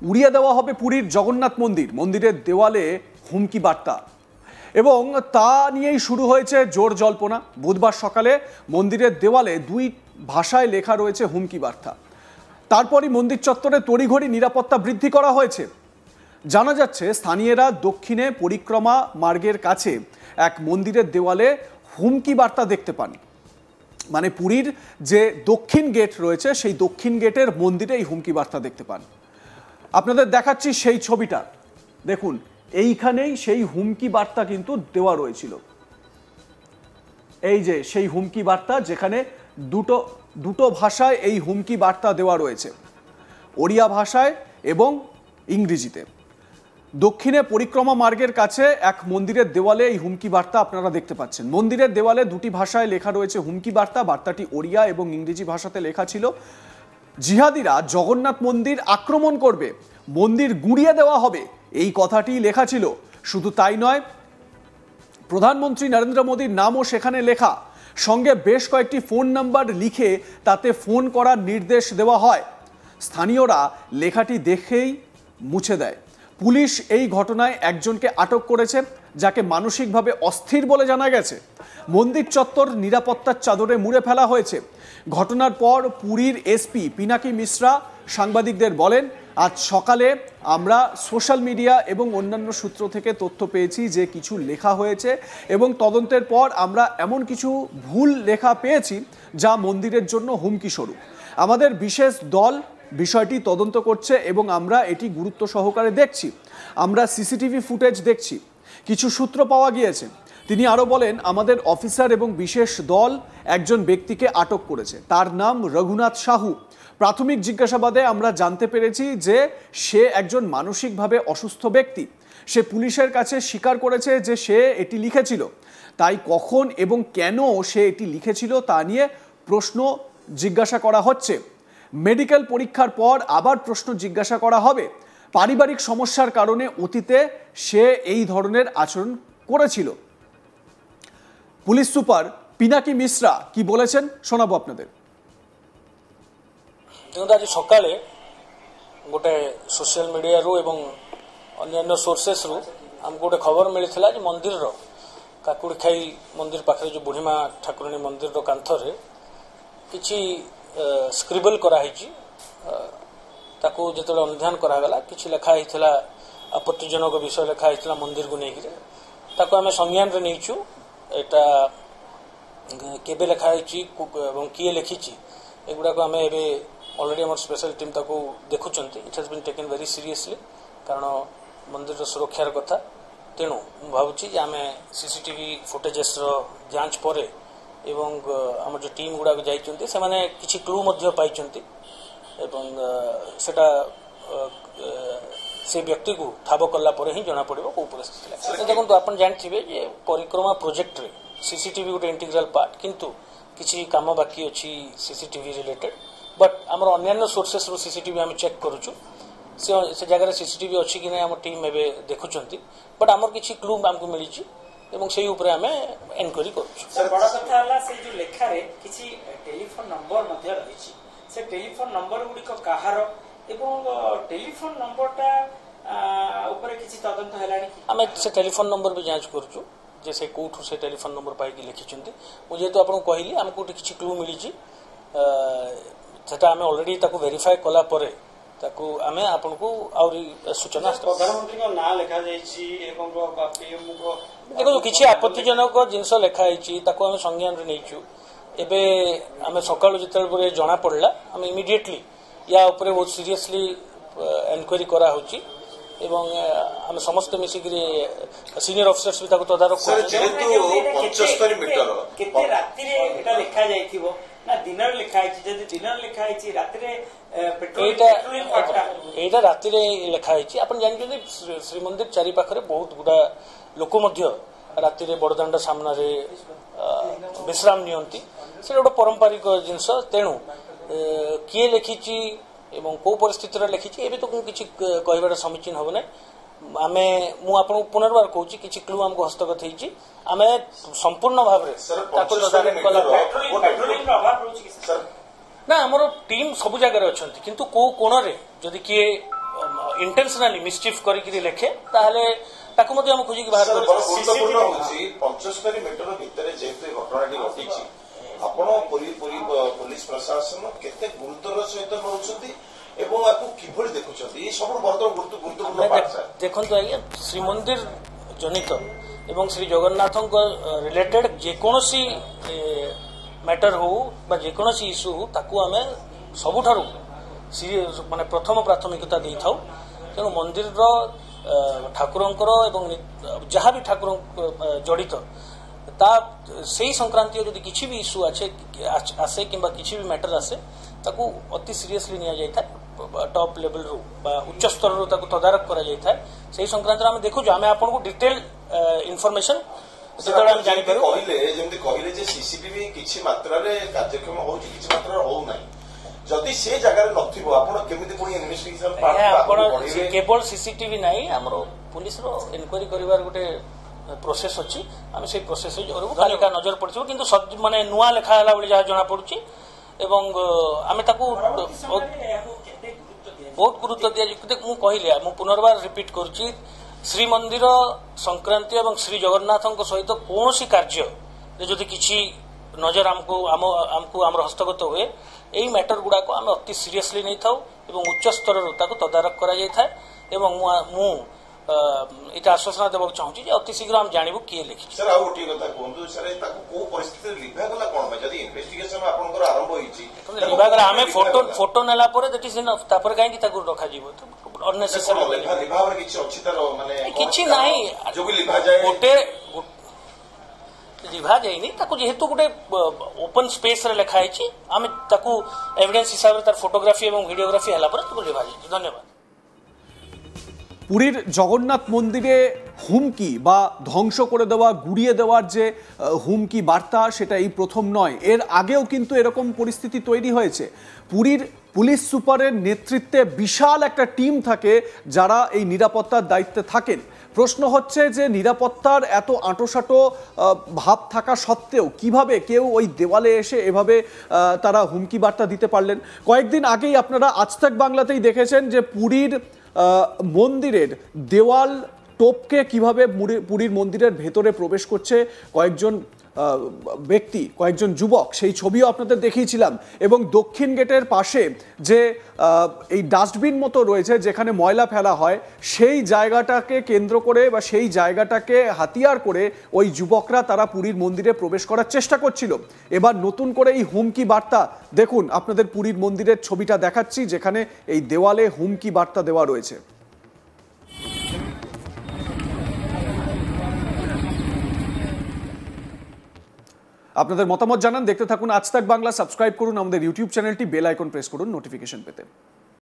উড়িয়ে দেওয়া হবে পুরীর জগন্নাথ মন্দিরের দেওয়ালে হুমকি বার্তা এবং তা নিয়েই শুরু হয়েছে জোর জল্পনা। বুধবার সকালে মন্দিরের দেওয়ালে 2 ভাষায় লেখা রয়েছে হুমকি বার্তা। তারপরই মন্দির চত্বরে তড়িঘড়ি নিরাপত্তা বৃদ্ধি করা হয়েছে। জানা যাচ্ছে স্থানীয়রা দক্ষিণে পরিক্রমা মার্গের কাছে এক মন্দিরের দেওয়ালে হুমকি বার্তা দেখতে পান। মানে পুরীর যে দক্ষিণ গেট রয়েছে সেই দক্ষিণ গেটের মন্দিরে এই হুমকি বার্তা দেখতে পান। আপনাদের দেখাচ্ছি সেই ছবিটা, দেখুন এইখানেই সেই হুমকি বার্তা কিন্তু দেওয়া রয়েছিল। এই যে সেই হুমকি বার্তা, যেখানে দুটো ভাষায় এই হুমকি বার্তা দেওয়া রয়েছে, ওড়িয়া ভাষায় এবং ইংরেজিতে। দক্ষিণে পরিক্রমা মার্গের কাছে এক মন্দিরের দেওয়ালে এই হুমকি বার্তা আপনারা দেখতে পাচ্ছেন। মন্দিরের দেওয়ালে 2টি ভাষায় লেখা রয়েছে হুমকি বার্তা। বার্তাটি ওড়িয়া এবং ইংরেজি ভাষাতে লেখা ছিল, জিহাদিরা জগন্নাথ মন্দির আক্রমণ করবে, মন্দির গুঁড়িয়ে দেওয়া হবে, এই কথাটি লেখা ছিল। শুধু তাই নয়, প্রধানমন্ত্রী নরেন্দ্র মোদীর নামও সেখানে লেখা, সঙ্গে বেশ কয়েকটি ফোন নাম্বার লিখে তাতে ফোন করার নির্দেশ দেওয়া হয়। স্থানীয়রা লেখাটি দেখেই মুছে দেয়। পুলিশ এই ঘটনায় একজনকে আটক করেছে, যাকে মানসিকভাবে অস্থির বলে জানা গেছে। মন্দির চত্বর নিরাপত্তার চাদরে মুড়ে ফেলা হয়েছে। ঘটনার পর পুরীর এসপি পিনাকি মিশ্রা সাংবাদিকদের বলেন, আজ সকালে আমরা সোশ্যাল মিডিয়া এবং অন্যান্য সূত্র থেকে তথ্য পেয়েছি যে কিছু লেখা হয়েছে এবং তদন্তের পর আমরা এমন কিছু ভুল লেখা পেয়েছি যা মন্দিরের জন্য হুমকি স্বরূপ। আমাদের বিশেষ দল বিষয়টি তদন্ত করছে এবং আমরা এটি গুরুত্ব সহকারে দেখছি। আমরা সিসিটিভি ফুটেজ দেখছি, কিছু সূত্র পাওয়া গিয়েছে। তিনি আরও বলেন, আমাদের অফিসার এবং বিশেষ দল একজন ব্যক্তিকে আটক করেছে, তার নাম রঘুনাথ সাহু। প্রাথমিক জিজ্ঞাসাবাদে আমরা জানতে পেরেছি যে সে একজন মানসিকভাবে অসুস্থ ব্যক্তি। সে পুলিশের কাছে স্বীকার করেছে যে সে এটি লিখেছিল। তাই কখন এবং কেন সে এটি লিখেছিল তা নিয়ে প্রশ্ন জিজ্ঞাসা করা হচ্ছে। মেডিকেল পরীক্ষার পর আবার প্রশ্ন জিজ্ঞাসা করা হবে। পারিবারিক সমস্যার কারণে অতীতে সে এই ধরনের আচরণ করেছিল। পুলিশ সুপার পিনাকি মিশ্রা কি বলেছেন শোনাবো আপনাদের। আজ সকালে গোটে সোশিয়াল মিডিয়ারু এবং অন্যান্য সোর্सेसरू हमको गोटे खबर मिलता जे मंदिर काकुड़खाई मंदिर पाखे जो बुढ़ीमा ठाकुराणी मंदिर कांथरे किछि स्क्रिबल कराई ताको जेतले अनुध्यान करागला किछि लेखा हितला आपत्तिजनक विषय लेखा हितला मंदिर को नेकी ताको आमे संज्ञान रे नेइछु। एटा केबे लेखा हिची एवं किए लिखिची एगुडा को आमे एबे ऑलरेडी हमर स्पेशल टीम ताको देखुचंती। It has been taken very seriously कारण मंदिर सुरक्षार कथा। तेणु भावुची जे आमे सीसीटीवी फुटेजेस जांच परे एवं आम जो टीम गुड़ा जाइछंती से माने किछि क्लू मध्य पाइछंती एवं सेटा से व्यक्ति को ठाब कला परे ही जना पड़िबो को परिस्थिति। देखंतु आपण जानथिबे जे परिक्रमा प्रोजेक्ट रे सीसीटीवी गोटे इंटीग्रल पार्ट, किंतु किछि काम बाकी अछि सीसीटीवी रिलेटेड। बट आमर अन्य सोर्सेस रो सीसीटीवी आम चेक करूछु, से जगह सीसीटीवी अच्छी कि नहीं आम टीम एवं देखुंती। बट आमर किसी क्लू आमको मिली एवं से ऊपर आम एनक्वायरी करूछु। सर बड़ा कथा हला से जो लेखा रे किसी टेलीफोन नंबर मध्य रहिछि, से टेलीफोन नंबर गुडी को कहार एवं टेलीफोन नंबरटा ऊपर किसी तदंत हलानी आम से टेलीफोन नंबर भी जांच करूछु जे से कोठु से टेलीफोन नंबर पाई कि लिखिछंती। मु जेतु आपन कहली हमको किसी क्लू मिली सेटा आमे ऑलरेडी ताको वेरीफाई कला परे ताको आमे आपन को आउरी सूचना प्रधानमंत्री को ना लिखा जाईची एवं पीएम को देखो किछि आपत्तिजनक जिंस लिखा आइची ताको आमे संज्ञान रे नेइछु। एबे आमे सकाळो जेतल परे जणा पड़ला आमे इमिडिएटली या ऊपर बहुत सीरियसली एनक्वायरी करा होची एवं आमे समस्त मिसिकरी सीनियर ऑफिसर्स भी ताको तदारक सर जेतु 75 मीटर केते रात्रि रे एटा लिखा जाईथिबो ना दिनर लिखा आइची, जदि दिनर लिखा आइची रात्रि रे एटा रात्रि रे लिखा आइची। आपण जानि श्री मंदिर चारि पाखरे बहुत गुडा लोक मध्य रात्रि रे बड़दांड सामना रे विश्राम नियंती, से गोटे पारंपरिक जिनस। तेणु किए लिखिची एवं को परिस्थिति रे लिखिची एबे तो किछि कहबार समीचीन होबो नै। आमे मु आपन पुनर्बार कहूची किछि क्लू हमको हस्तगत हेची, आमे संपूर्ण भाव रे ताको तदारक कला पेट्रोलिंग रो अभाव रहउची सर ना हमरो टीम सब जगह रे अछंती, किंतु को कोण रे जदि किए इंटेंशनली मिसचिफ करिकरी लेखे ताहले ताकू मध्ये हम खोजी बाहर सर, कर बड़ गुरुत्वपूर्ण होउछि 75 मीटर भितर जेते घटनाटी घटिछि आपण पुलिस प्रशासन केते गुरुत्वर सहित नउछथि एवं आपको किभଳି देखुछथि ये सब गुरुत्वपूर्ण पार्ट सर देखंतु आज्ञा श्रीमंदिर जनित एवं श्री जगन्नाथ रिलेटेड जेकोसी मैटर हो बा जेकोसी इश्यू हो ताकू आमे सबुठारु माने प्रथम प्राथमिकता देई थाउ तेणु मंदिर ठाकुरंकर एवं जहाँ भी ठाकुर जड़ित ता से संक्रांति यदि किसी भी इश्यू आसे कि किसी भी मैटर आसे ताकू अति सीरियसली निया जाय थाए टॉप लेवल रू उच्च स्तर रू ताकू तदारक करा जाय थाए से संक्रांति आमे देखु आमे आपन को डिटेल इन्फॉर्मेशन कहले जे सीसीटीवी किछि मात्रा रे कार्यक्रम होउछि किछि मात्रा हो नाही जदि से जगह नथिबो आपण केमिति कोनी इन्वेस्टिगेशन पार्ट आपण केवल सीसीटीवी नाही हमरो पुलिस रो इनक्वायरी करिवार गुटे प्रोसेस अछि आमे से प्रोसेस का नजर पड़छ किंतु माने नुआ लेखा हला बली जहा जणा पड़छि एवं आमे ताकू बहुत गुरुत्व दिया मु कहिले मु पुनर्बार रिपीट करछि श्री मंदिर संक्रांति एवं श्री जगन्नाथ सहित कौन सी कार्य जदि किसी नजर आमको आम हस्तगत हुए यही मैटर गुड़ाक आम अति सीरियसली नहीं था उच्च स्तर तदारक करा मु ये आश्वासन देवाक चाहूँ अति शीघ्र हम जानबू किए लिखी सर आ गोटे कथा कहतु सर ताको को परिस्थिति लिभा गला कोन जदी इन्वेस्टिगेशन आपनकर आरंभ होईची लिभा गला हमें फोटो नेला परे दैट इज इनफ तापर काहे की ताको रखा जीवो तो अननेसेसरी लिभा पर किछि अछि तार माने किछि नाही जो भी लिभा जाय गोटे लिभा जाइनी ताको जेहेतु गोटे ओपन स्पेस रे लिखा आइछि आमे ताको एविडेंस हिसाब रे तार फोटोग्राफी एवं वीडियोग्राफी हला पर ताको लिभा जाइछि धन्यवाद পুরীর জগন্নাথ মন্দিরে হুমকি বা ধ্বংস করে দেওয়া গুড়িয়ে দেওয়ার যে হুমকি বার্তা সেটা এই প্রথম নয় এর আগেও কিন্তু এরকম পরিস্থিতি তৈরি হয়েছে পুরীর পুলিশ সুপারের নেতৃত্বে বিশাল একটা টিম থাকে যারা এই নিরাপত্তার দায়িত্বে থাকেন প্রশ্ন হচ্ছে যে নিরাপত্তার এত আঁটোসাঁটো ভাব থাকা সত্ত্বেও কিভাবে কেউ ওই দেওয়ালে এসে এভাবে তারা হুমকি বার্তা দিতে পারলেন কয়েকদিন আগেই আপনারা আজ তাক বাংলাতেই দেখেছেন যে পুরীর মন্দিরের দেওয়াল টপকে কিভাবে পুরীর মন্দিরের ভেতরে প্রবেশ করছে কয়েকজন ব্যক্তি কয়েকজন যুবক সেই ছবিও আপনাদের দেখিয়েছিলাম এবং দক্ষিণ গেটের পাশে যে এই ডাস্টবিন মতো রয়েছে যেখানে ময়লা ফেলা হয় সেই জায়গাটাকে কেন্দ্র করে বা সেই জায়গাটাকে হাতিয়ার করে ওই যুবকরা তারা পুরীর মন্দিরে প্রবেশ করার চেষ্টা করছিল এবার নতুন করে এই হুমকি বার্তা দেখুন আপনাদের পুরীর মন্দিরের ছবিটা দেখাচ্ছি যেখানে এই দেওয়ালে হুমকি বার্তা দেওয়া রয়েছে আপনাদের মতামত জানান দেখতে থাকুন আজ তাক বাংলা সাবস্ক্রাইব করুন আমাদের ইউটিউব চ্যানেলটি বেল আইকন প্রেস করুন নোটিফিকেশন পেতে